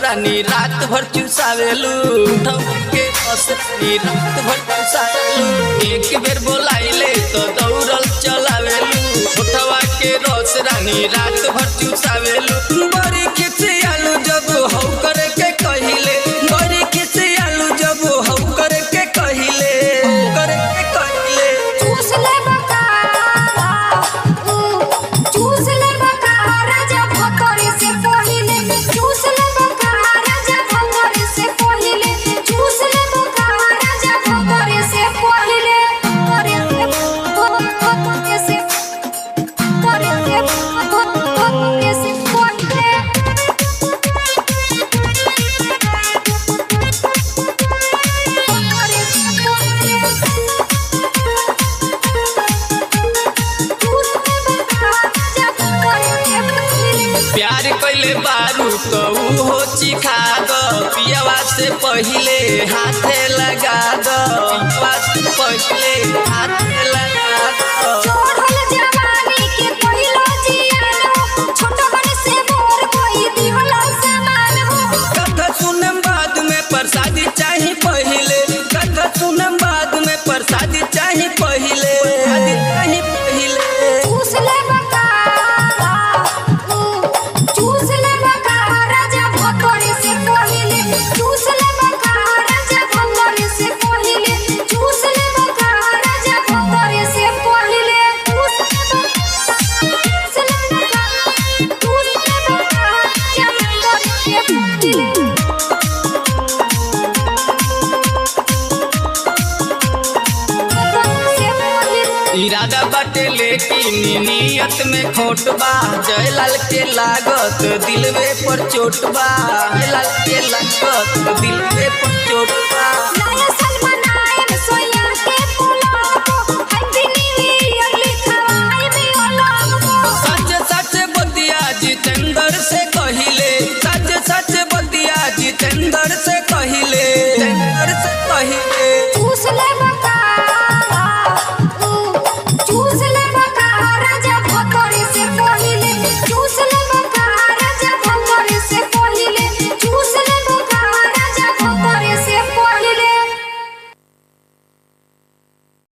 रानी रात भर चुसावेलू के रस रानी रात भर चुसावेलू एक बेर बोलाइले तो दौड़ल चलावेलू उठवा के रस रानी रात भर चुसावेलू बड़ी खिसियालू जब हौ करे के कहिले बड़ी खिसियालू जब हौ करे के कहिले करे के कहिले चूस ले बका चूस ले बका राजा भतरे से पहिले चूस ले बका राजा भतरे से पहिले चूस ले बका राजा भतरे से पहिले भतरे से भतरे से पहिले प्यार कैले बारू तो हो चिखा दो पियावा से पहिले हाथे लगा दो पियावा से पहिले हाथे लगा दो चढ़ल जवानी के पहिलो जियानो छोट बन से मोर कोई दिहला समान हो कथा सुनम बाद में प्रसादी चाही पहिले कथा सुनम बाद में प्रसादी चाही पहिले प्रसादी चाही पहिले चूस ले बका चूस ले बका राजा भतरे से पहिले चूस ले बका राजा भतरे से पहिले चूस ले बका राजा भतरे से पहिले चूस ले बका राजा भतरे से पहिले इरादा बाटे लेकिन नियत में खोट बा जयलाल के लागत दिलवे पर चोट बा जयलाल के लागत दिलवे पर चोट बा